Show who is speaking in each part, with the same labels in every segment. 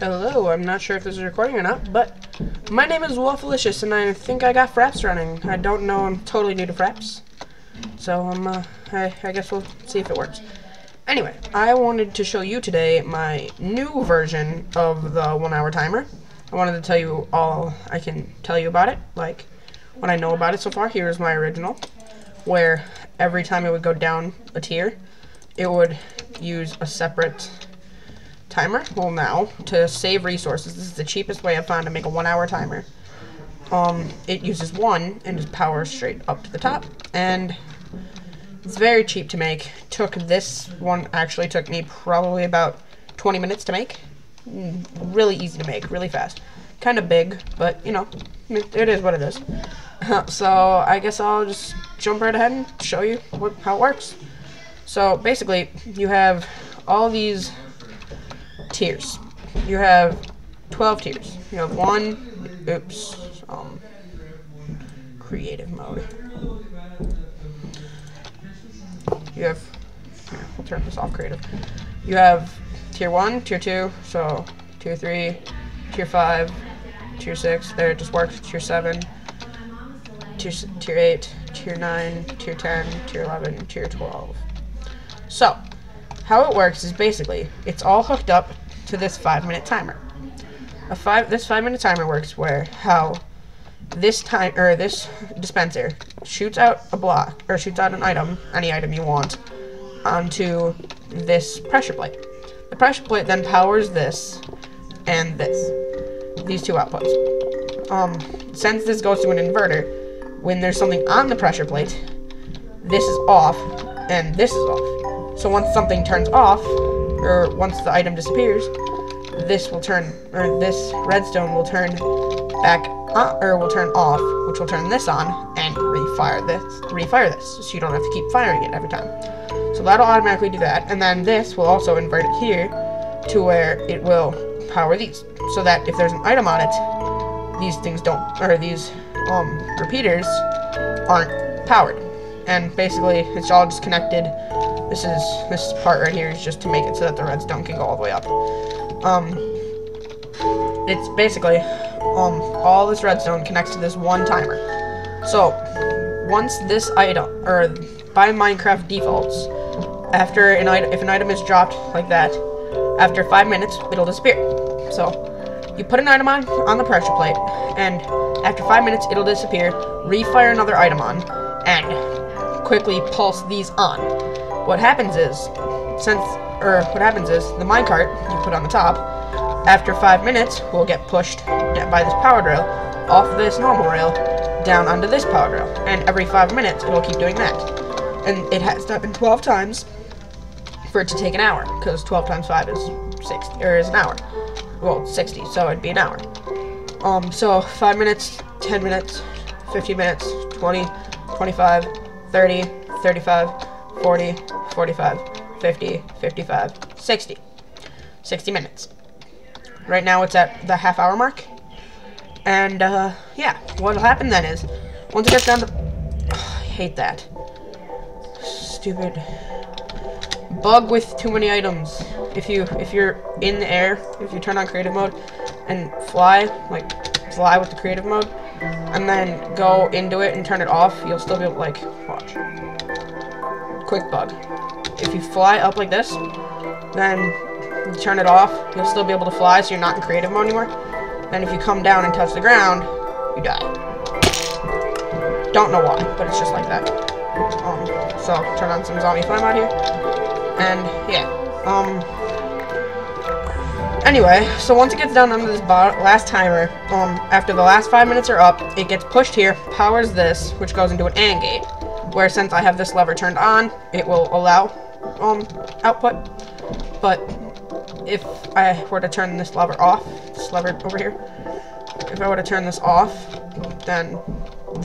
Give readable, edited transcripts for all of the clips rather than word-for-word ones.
Speaker 1: Hello, I'm not sure if this is recording or not, but my name is Wolfalicious, and I think I got Fraps running. I don't know, I'm totally new to Fraps, so I guess we'll see if it works. Anyway, I wanted to show you today my new version of the 1 hour timer. I wanted to tell you all I can tell you about it, like what I know about it so far. Here's my original, where every time it would go down a tier, it would use a separate timer. Well, now, to save resources, this is the cheapest way I've found to make a 1 hour timer. It uses one and just powers straight up to the top, and it's very cheap to make. This one actually took me probably about 20 minutes to make. Really easy to make, really fast. Kind of big, but, you know, it is what it is. So, I guess I'll just jump right ahead and show you how it works. So, basically, you have all these tiers. You have 12 tiers. You have creative mode. You have, we'll turn this off, creative. You have tier 1, tier 2, so tier 3, tier 5, tier 6, there it just works, tier 7, tier 8, tier 9, tier 10, tier 11, tier 12. So, how it works is basically, it's all hooked up to this 5-minute timer. This 5-minute timer works where how this dispenser shoots out a block, or shoots out an item, any item you want, onto this pressure plate. The pressure plate then powers this and these two outputs. Since this goes to an inverter, when there's something on the pressure plate, this is off and this is off. So once something turns off, or once the item disappears, this will turn, or this redstone will turn back on, or will turn off, which will turn this on and refire this, so you don't have to keep firing it every time. So that'll automatically do that, and then this will also invert it here to where it will power these, so that if there's an item on it, these things don't, or these repeaters aren't powered. And basically, it's all just connected. This part right here is just to make it so that the redstone can go all the way up. It's basically all this redstone connects to this one timer. So once this item, or by Minecraft defaults, after if an item is dropped like that, after 5 minutes it'll disappear. So you put an item on the pressure plate, and after 5 minutes it'll disappear. Refire another item on, and quickly pulse these on. What happens is, the minecart you put on the top, after 5 minutes, will get pushed by this powered rail off this normal rail down onto this powered rail, and every 5 minutes it'll keep doing that. And it has to happen 12 times for it to take an hour, because 12 times 5 is 60, or is an hour. Well, 60, so it'd be an hour. So 5 minutes, 10 minutes, 15 minutes, 20, 25, 30, 35, 40, 45, 50, 55, 60. 60 minutes. Right now it's at the half-hour mark. And, yeah, what'll happen then is, once it gets down to... I hate that. Stupid bug with too many items. If you're in the air, if you turn on creative mode and fly with the creative mode, and then go into it and turn it off, you'll still be able to, like, watch. Quick bug. If you fly up like this, then you turn it off, you'll still be able to fly, so you're not in creative mode anymore. Then if you come down and touch the ground, you die. Don't know why, but it's just like that. So turn on some zombie fly mode here, and yeah. Anyway, so once it gets down under this last timer, after the last 5 minutes are up, it gets pushed here, powers this, which goes into an AND gate, where since I have this lever turned on, it will allow output. But if I were to turn this lever off, this lever over here, if I were to turn this off, then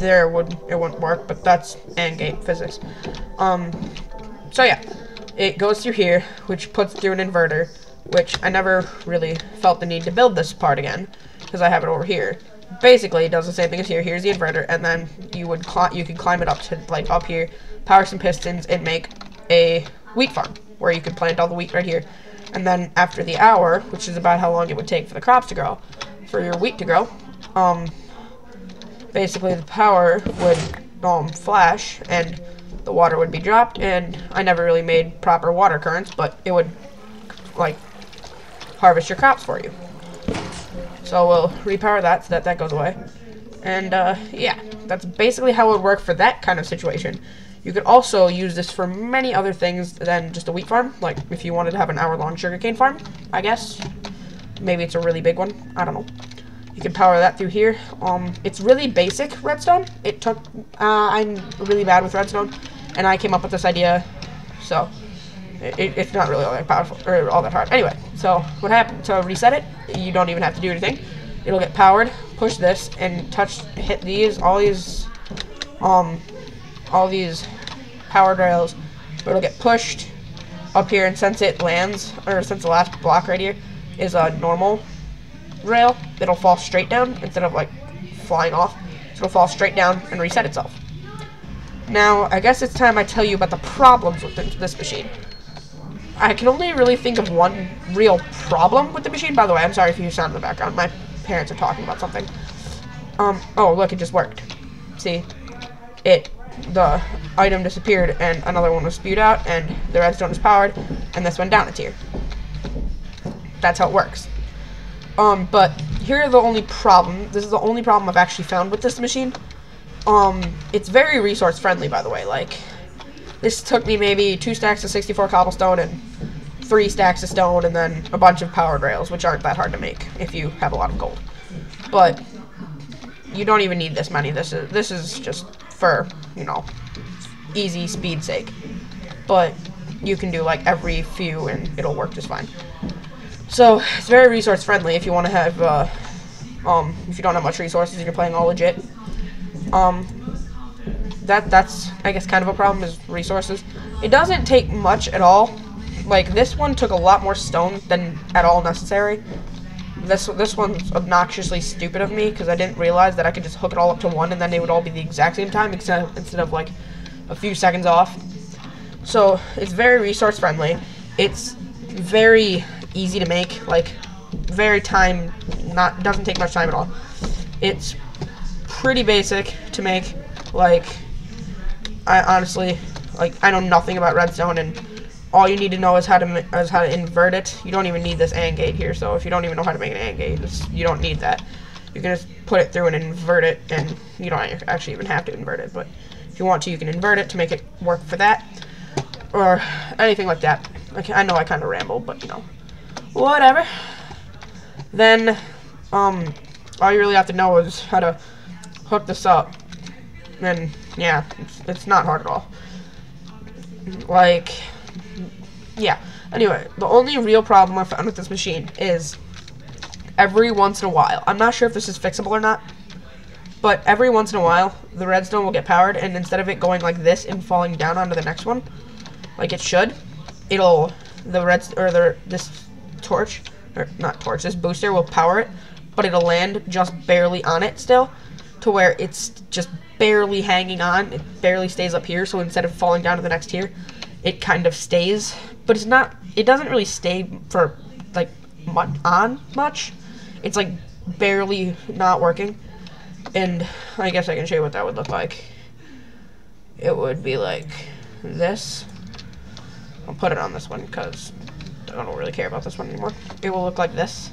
Speaker 1: it wouldn't work, but that's AND gate physics. So yeah, it goes through here, which puts through an inverter, which I never really felt the need to build this part again, because I have it over here. Basically, it does the same thing as here. Here's the inverter, and then you can climb it up to, like, up here, power some pistons, and make a wheat farm, where you could plant all the wheat right here, And then after the hour, which is about how long it would take for the crops to grow, for your wheat to grow, basically the power would flash and the water would be dropped, and I never really made proper water currents, but it would like harvest your crops for you. So we'll repower that so that that goes away. And yeah, that's basically how it would work for that kind of situation. You could also use this for many other things than just a wheat farm. Like if you wanted to have an hour-long sugarcane farm, I guess. Maybe it's a really big one. I don't know. You can power that through here. It's really basic redstone. It took, I'm really bad with redstone, and I came up with this idea, so it's not really all that powerful, or all that hard. Anyway, so what happened, to reset it, you don't even have to do anything. It'll get powered, push this, and hit these, all these powered rails, but it'll get pushed up here, and since it lands, or since the last block right here is a normal rail, it'll fall straight down instead of like flying off. So it'll fall straight down and reset itself. Now, I guess it's time I tell you about the problems with this machine. I can only really think of one real problem with the machine. By the way, I'm sorry if you hear sound in the background. My parents are talking about something. Oh, look, it just worked. See? The item disappeared and another one was spewed out, and the redstone is powered, and this went down a tier. That's how it works. But here are the only problem. This is the only problem I've actually found with this machine. It's very resource friendly, by the way. Like, this took me maybe 2 stacks of 64 cobblestone and 3 stacks of stone, and then a bunch of powered rails, which aren't that hard to make if you have a lot of gold. But you don't even need this many. This is just for, you know, easy speed sake. But you can do like every few and it'll work just fine. So it's very resource friendly if you want to have if you don't have much resources and you're playing all legit. That's I guess kind of a problem, is resources. It doesn't take much at all. Like this one took a lot more stone than at all necessary. This one's obnoxiously stupid of me because I didn't realize that I could just hook it all up to 1 and then they would all be the exact same time instead of like a few seconds off. So it's very resource friendly. It's very easy to make, like very doesn't take much time at all. It's pretty basic to make. Like I honestly, like, I know nothing about redstone, and all you need to know is how to invert it. You don't even need this AND gate here, so if you don't even know how to make an AND gate, you don't need that. You can just put it through and invert it, and you don't actually even have to invert it, but if you want to, you can invert it to make it work for that, or anything like that. I know I kind of ramble, but you know, whatever. Then, all you really have to know is how to hook this up, and yeah, it's not hard at all. Like, yeah. Anyway, the only real problem I found with this machine is every once in a while, I'm not sure if this is fixable or not, but every once in a while, the redstone will get powered, and instead of it going like this and falling down onto the next one, like it should, this torch, or not torch, this booster will power it, but it'll land just barely on it still, to where it's just barely hanging on. It barely stays up here, so instead of falling down to the next tier, it kind of stays, but it doesn't really stay for like much. It's like barely not working. And I guess I can show you what that would look like. It would be like this. I'll put it on this one because I don't really care about this one anymore. It will look like this,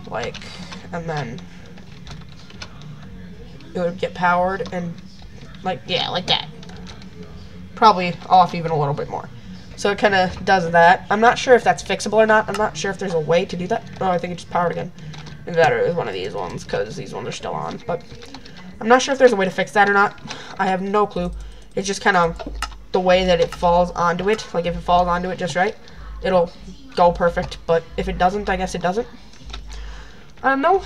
Speaker 1: like, and then it would get powered and like, yeah, like that. Probably off even a little bit more. So it kind of does that. I'm not sure if that's fixable or not. I'm not sure if there's a way to do that. Oh, I think it just powered again. And that is one of these ones, because these ones are still on. But I'm not sure if there's a way to fix that or not. I have no clue. It's just kind of the way that it falls onto it. Like if it falls onto it just right, it'll go perfect. But if it doesn't, I guess it doesn't. I don't know.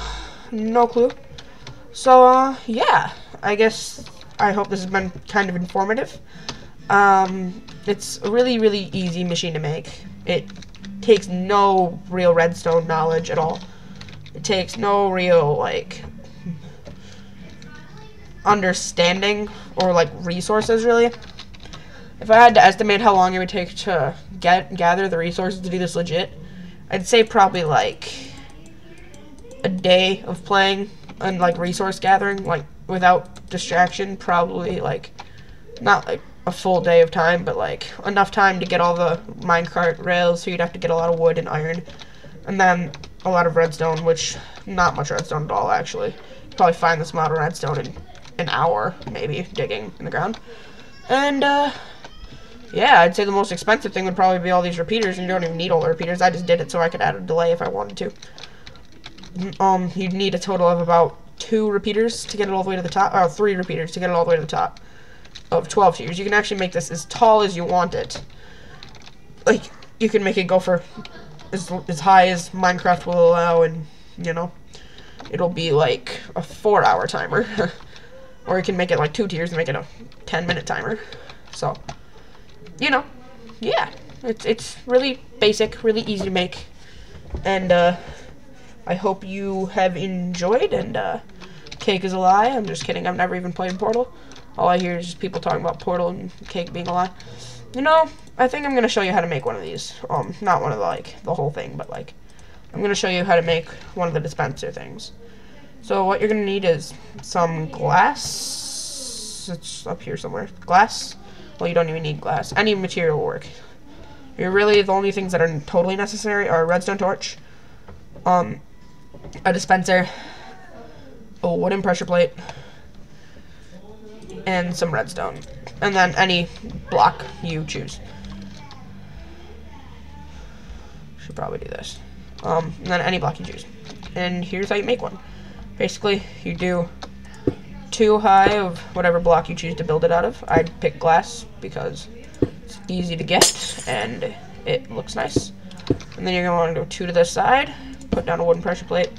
Speaker 1: No clue. So, yeah. I hope this has been kind of informative. It's a really, really easy machine to make. It takes no real redstone knowledge at all. It takes no real, like, understanding or, like, resources, really. If I had to estimate how long it would take to gather the resources to do this legit, I'd say probably like a day of playing and like resource gathering, like without distraction. Probably like not like a full day of time, but like enough time to get all the minecart rails. So you'd have to get a lot of wood and iron, and then a lot of redstone, which not much redstone at all actually. You'd probably find this amount of redstone in an hour, maybe, digging in the ground. And yeah, I'd say the most expensive thing would probably be all these repeaters, and you don't even need all the repeaters. I just did it so I could add a delay if I wanted to. You'd need a total of about 2 repeaters to get it all the way to the top, or 3 repeaters to get it all the way to the top of 12 tiers. You can actually make this as tall as you want it. Like, you can make it go for as high as Minecraft will allow, and, you know, it'll be like a 4-hour timer. Or you can make it like 2 tiers and make it a 10-minute timer. So, you know, yeah, it's really basic, really easy to make, and I hope you have enjoyed. And Cake is a lie. I'm just kidding. I've never even played Portal. All I hear is just people talking about Portal and Cake being a lie. You know, I think I'm gonna show you how to make one of these. Not one of the, like the whole thing, but like I'm gonna show you how to make one of the dispenser things. So what you're gonna need is some glass. It's up here somewhere. Glass. Well, you don't even need glass. Any material will work. Really, the only things that are totally necessary are a redstone torch, a dispenser, a wooden pressure plate, and some redstone. And then any block you choose. Should probably do this. And then any block you choose. And here's how you make one. Basically, you do 2 high of whatever block you choose to build it out of. I'd pick glass because it's easy to get and it looks nice. And then you're going to want to go 2 to this side, put down a wooden pressure plate.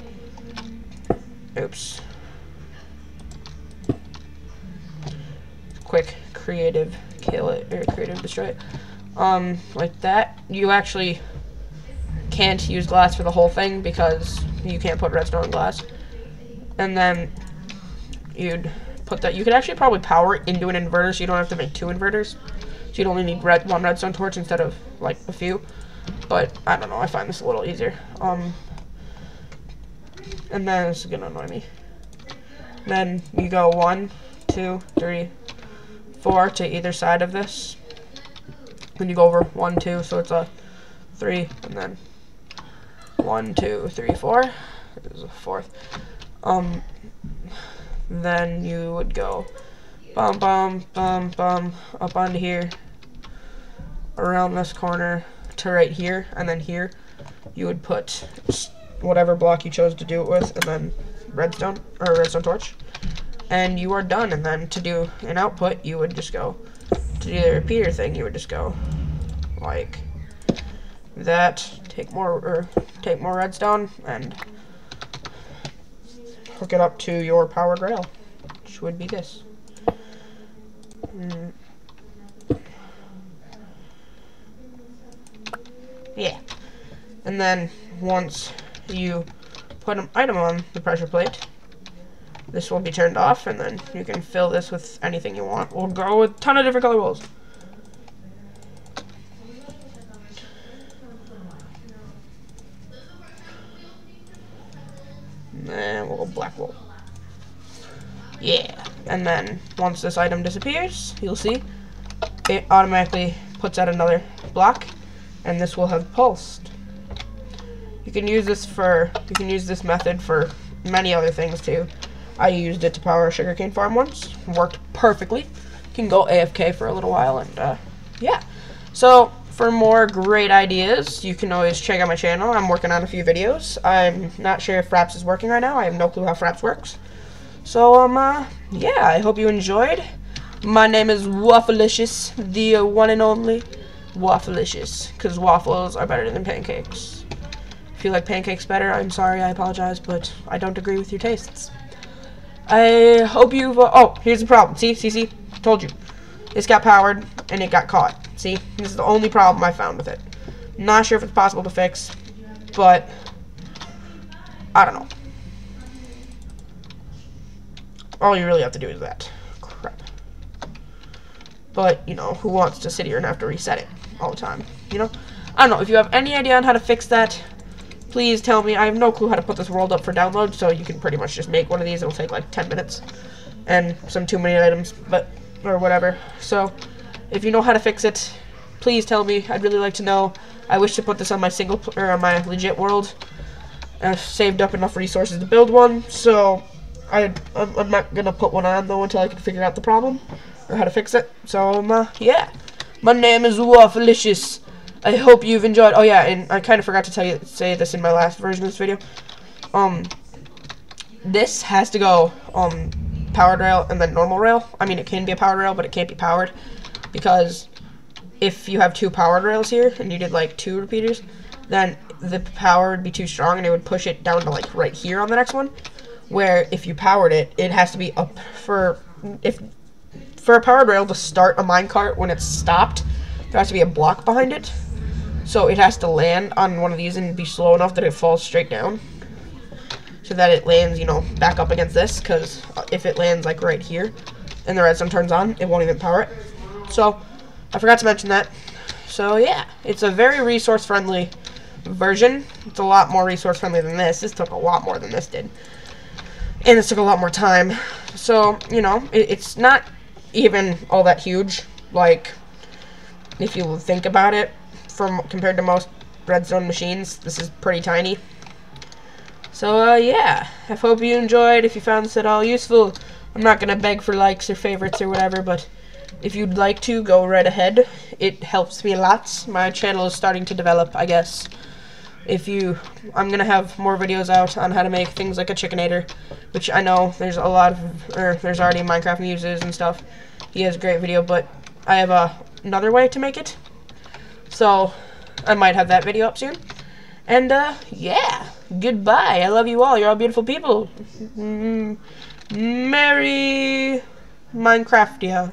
Speaker 1: Oops. Quick creative kill it, or creative destroy it. Like that. You actually can't use glass for the whole thing because you can't put redstone in glass. And then you'd put that. You could actually probably power it into an inverter, so you don't have to make 2 inverters. So you'd only need 1 redstone torch instead of like a few. But I don't know. I find this a little easier. And then this is gonna annoy me. Then you go 1, 2, 3, 4 to either side of this. Then you go over 1, 2, so it's a 3, and then 1, 2, 3, 4. This is a 4th. Then you would go bum bum bum bum up onto here, around this corner to right here, and then here you would put whatever block you chose to do it with, and then redstone or redstone torch, and you are done. And then to do an output, you would just go to do the repeater thing. You would just go like that. Take more redstone and hook it up to your powered rail, which would be this. Yeah. And then once you put an item on the pressure plate, this will be turned off, and then you can fill this with anything you want. We'll go with a ton of different color walls. And we'll go black wool. Yeah. And then once this item disappears, you'll see it automatically puts out another block, and this will have pulsed. You can use this method for many other things too. I used it to power a sugarcane farm once. Worked perfectly. You can go AFK for a little while, and yeah. So for more great ideas, you can always check out my channel. I'm working on a few videos. I'm not sure if Fraps is working right now. I have no clue how Fraps works. So, yeah, I hope you enjoyed. My name is Waffleicious, the one and only Waffleicious, because waffles are better than pancakes. If you like pancakes better, I'm sorry, I apologize, but I don't agree with your tastes. I hope you've, oh, here's the problem. See, told you. This got powered, and it got caught. See, this is the only problem I found with it. Not sure if it's possible to fix, but I don't know. All you really have to do is that. Crap. But, you know, who wants to sit here and have to reset it all the time? you know? I don't know, if you have any idea on how to fix that, please tell me. I have no clue how to put this world up for download, so you can pretty much just make one of these. It'll take like 10 minutes and some too many items, or whatever. So if you know how to fix it, please tell me. I'd really like to know. I wish to put this on my on my legit world. I've saved up enough resources to build one, so I'm not gonna put one on though until I can figure out the problem or how to fix it. So yeah, my name is Waffleicious. I hope you've enjoyed. Oh yeah, and I kind of forgot to say this in my last version of this video. This has to go powered rail and then normal rail. I mean, it can be a powered rail, but it can't be powered because if you have 2 powered rails here and you did like 2 repeaters, then the power would be too strong and it would push it down to like right here on the next one. Where if you powered it, it has to be up for a powered rail to start a minecart when it's stopped. There has to be a block behind it. So it has to land on one of these and be slow enough that it falls straight down. So that it lands, you know, back up against this. Because if it lands like right here and the redstone turns on, it won't even power it. So I forgot to mention that. So yeah, it's a very resource friendly version. It's a lot more resource friendly than this. This took a lot more than this did. And this took a lot more time. So, you know, it's not even all that huge. Like, if you think about it, compared to most redstone machines, this is pretty tiny. So yeah, I hope you enjoyed. If you found this at all useful, I'm not gonna beg for likes or favorites or whatever, but if you'd like to, go right ahead. It helps me a lot. My channel is starting to develop, I guess. I'm gonna have more videos out on how to make things like a chickenator, which I know there's there's already Minecraft Muses and stuff. He has a great video, but I have another way to make it. So, I might have that video up soon. And, yeah. Goodbye. I love you all. You're all beautiful people. Merry Minecraftia.